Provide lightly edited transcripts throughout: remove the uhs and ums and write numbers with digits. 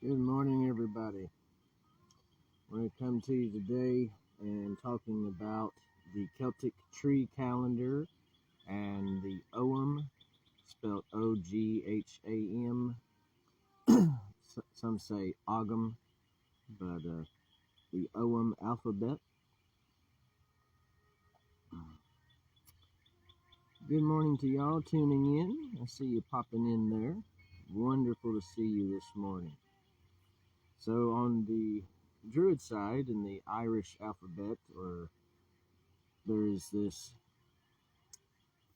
Good morning, everybody. I'm going to come to you today and talking about the Celtic tree calendar and the Ogham, spelled O-G-H-A-M. Some say Ogham, but the Ogham alphabet. Good morning to y'all tuning in. I see you popping in there. Wonderful to see you this morning. So on the Druid side, in the Irish alphabet, there's this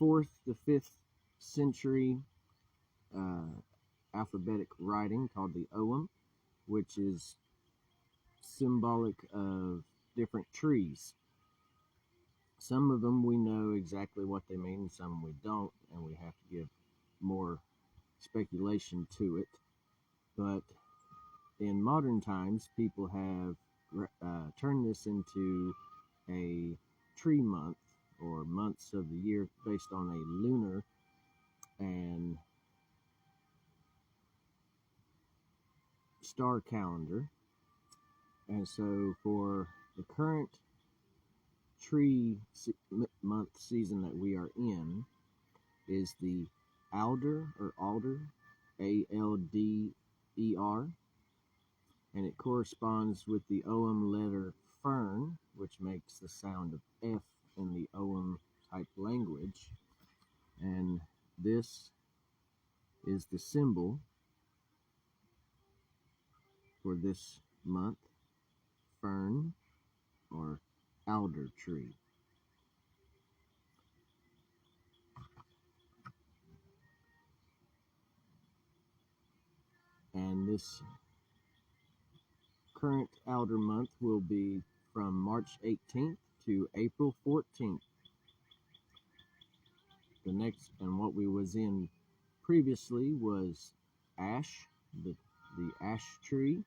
4th to 5th century alphabetic writing called the Ogham, which is symbolic of different trees. Some of them we know exactly what they mean, some we don't, and we have to give more speculation to it. But in modern times, people have turned this into a tree month, or months of the year, based on a lunar and star calendar. And so for the current tree month season that we are in is the Alder, A-L-D-E-R, and it corresponds with the Ogham letter fern, which makes the sound of F in the Ogham type language. And this is the symbol for this month, fern or alder tree. And this current alder month will be from March 18th to April 14th. The next, and what we was in previously was ash, the ash tree,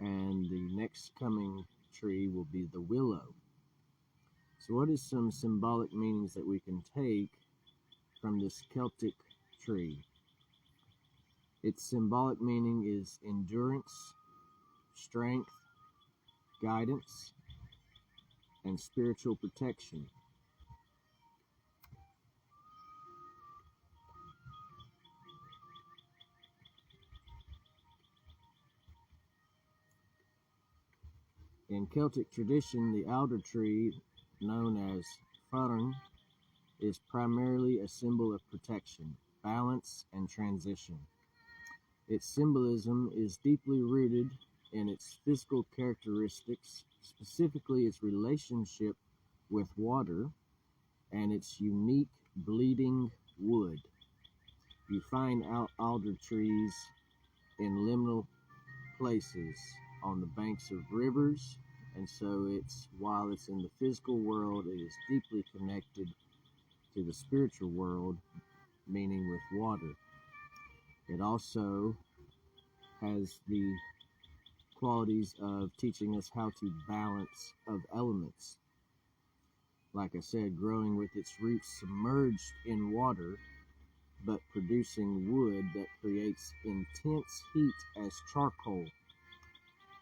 and the next coming tree will be the willow. So what is some symbolic meanings that we can take from this Celtic tree? Its symbolic meaning is endurance, strength, guidance, and spiritual protection. In Celtic tradition, the alder tree, known as fern, is primarily a symbol of protection, balance, and transition. Its symbolism is deeply rooted in its physical characteristics, specifically its relationship with water and its unique bleeding wood. You find alder trees in liminal places on the banks of rivers, and so while it's in the physical world, it is deeply connected to the spiritual world, meaning with water. It also has the qualities of teaching us how to balance of elements. Like I said, growing with its roots submerged in water, but producing wood that creates intense heat as charcoal.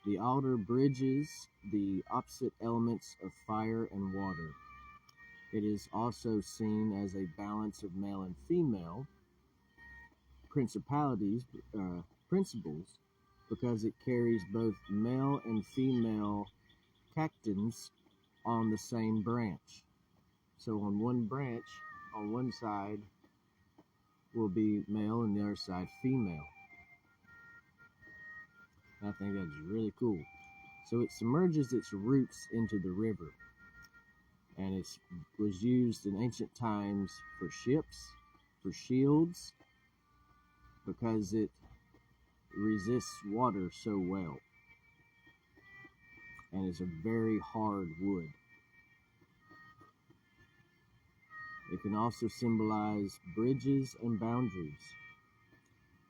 The alder bridges the opposite elements of fire and water. It is also seen as a balance of male and female principles, because it carries both male and female cactins on the same branch. So on one branch, on one side will be male and the other side female. I think that's really cool. So it submerges its roots into the river, and it was used in ancient times for ships, for shields, because it resists water so well and is a very hard wood. It can also symbolize bridges and boundaries.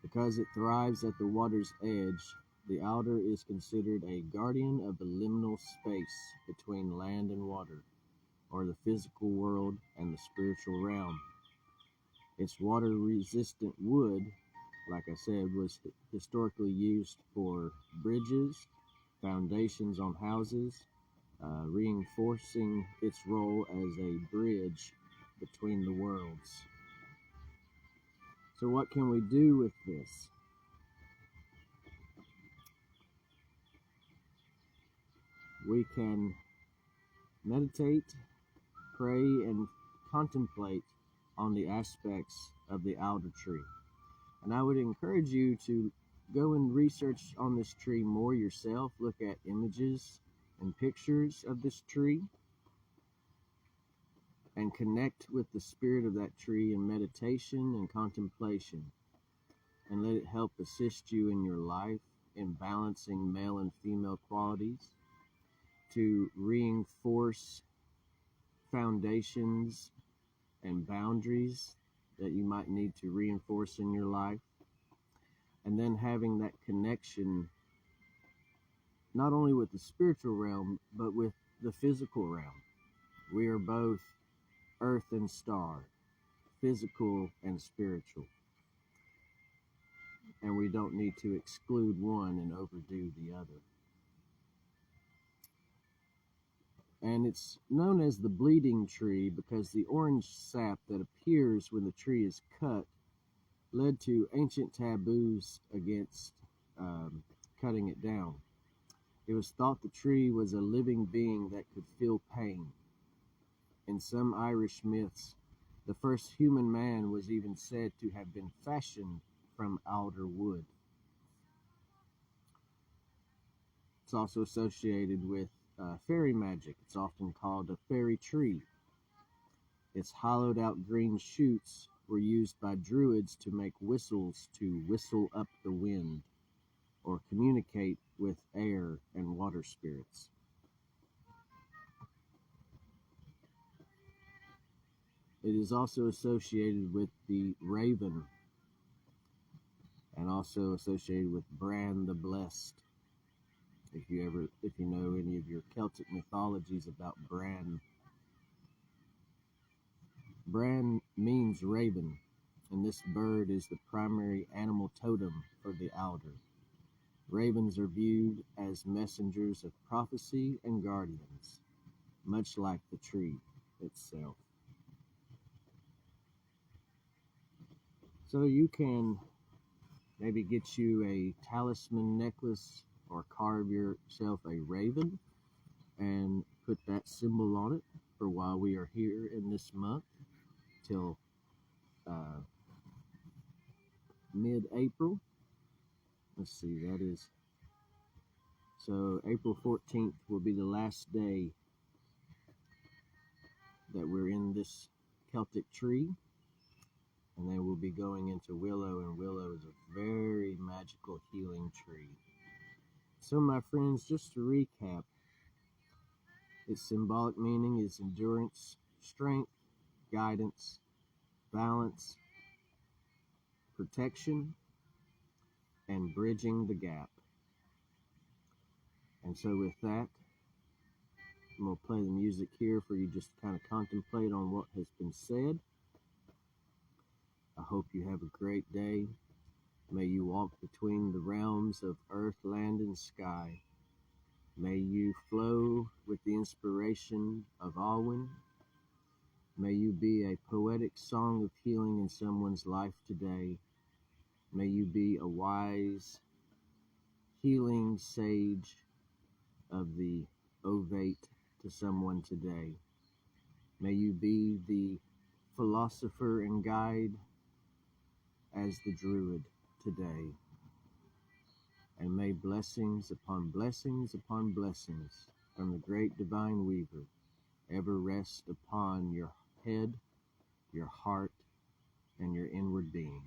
Because it thrives at the water's edge, the alder is considered a guardian of the liminal space between land and water, or the physical world and the spiritual realm. Its water-resistant wood, like I said, was historically used for bridges, foundations on houses, reinforcing its role as a bridge between the worlds. So what can we do with this? We can meditate, pray, and contemplate on the aspects of the alder tree. And I would encourage you to go and research on this tree more yourself. Look at images and pictures of this tree and connect with the spirit of that tree in meditation and contemplation, and let it help assist you in your life in balancing male and female qualities, to reinforce foundations and boundaries that you might need to reinforce in your life, and then having that connection not only with the spiritual realm but with the physical realm. We are both earth and star, physical and spiritual, and we don't need to exclude one and overdo the other. And it's known as the bleeding tree because the orange sap that appears when the tree is cut led to ancient taboos against cutting it down. It was thought the tree was a living being that could feel pain. In some Irish myths, the first human man was even said to have been fashioned from alder wood. It's also associated with fairy magic. It's often called a fairy tree. Its hollowed out green shoots were used by Druids to make whistles to whistle up the wind or communicate with air and water spirits. It is also associated with the raven and also associated with Bran the Blessed. If you know any of your Celtic mythologies about Bran. Bran means raven, and this bird is the primary animal totem for the alder. Ravens are viewed as messengers of prophecy and guardians, much like the tree itself. So you can maybe get you a talisman necklace or carve yourself a raven and put that symbol on it for while we are here in this month till mid-April. Let's see, that is, so April 14th will be the last day that we're in this Celtic tree, and then we'll be going into willow, and willow is a very magical healing tree. So my friends, just to recap, its symbolic meaning is endurance, strength, guidance, balance, protection, and bridging the gap. And so with that, I'm going to play the music here for you just to kind of contemplate on what has been said. I hope you have a great day. May you walk between the realms of earth, land, and sky. May you flow with the inspiration of Awen. May you be a poetic song of healing in someone's life today. May you be a wise, healing sage of the ovate to someone today. May you be the philosopher and guide as the Druid today. And may blessings upon blessings upon blessings from the great divine weaver ever rest upon your head, your heart, and your inward being.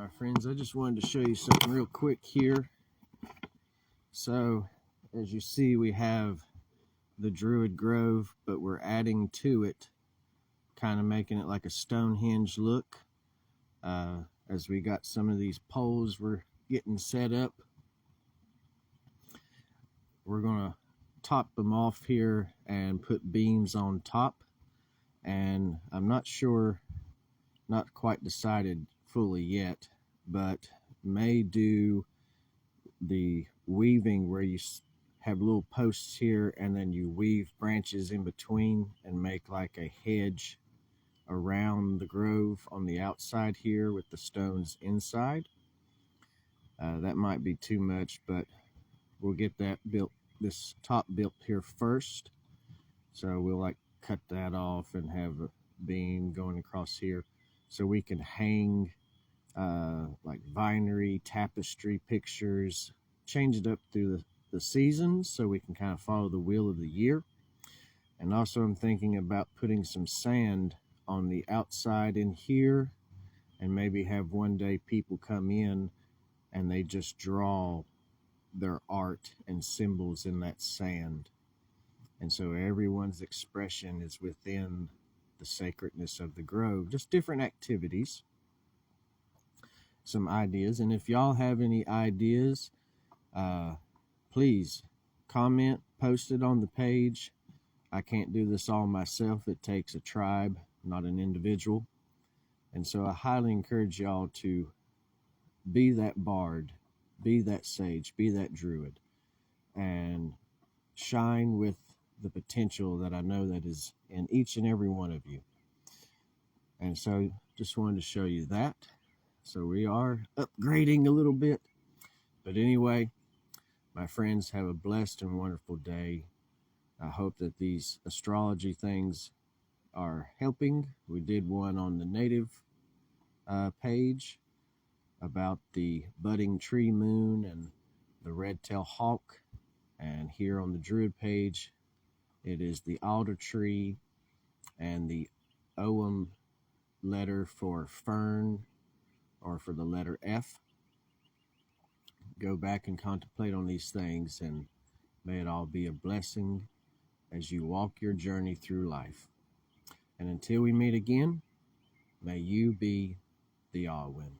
my friends, I just wanted to show you something real quick here. So, as you see, we have the Druid Grove, but we're adding to it, kind of making it like a Stonehenge look. As we got some of these poles we're getting set up, we're going to top them off here and put beams on top. And I'm not sure, not quite decided fully yet, but may do the weaving where you have little posts here and then you weave branches in between and make like a hedge around the grove on the outside here with the stones inside. That might be too much, but we'll get that built, this top built here first. So we'll like cut that off and have a beam going across here so we can hang like vinery, tapestry pictures, change it up through the seasons so we can kind of follow the wheel of the year. And also I'm thinking about putting some sand on the outside in here, and maybe have one day people come in and they just draw their art and symbols in that sand. And so everyone's expression is within the sacredness of the grove. Just different activities, some ideas. And if y'all have any ideas, please comment, post it on the page. I can't do this all myself. It takes a tribe, not an individual. And so I highly encourage y'all to be that bard, be that sage, be that druid, and shine with the potential that I know that is in each and every one of you. And so just wanted to show you that. So we are upgrading a little bit. But anyway, my friends, have a blessed and wonderful day. I hope that these astrology things are helping. We did one on the native page about the budding tree moon and the red-tailed hawk. And here on the Druid page, it is the alder tree and the Ogham letter for fern, or for the letter F. Go back and contemplate on these things, and may it all be a blessing as you walk your journey through life. And until we meet again, may you be the Awen.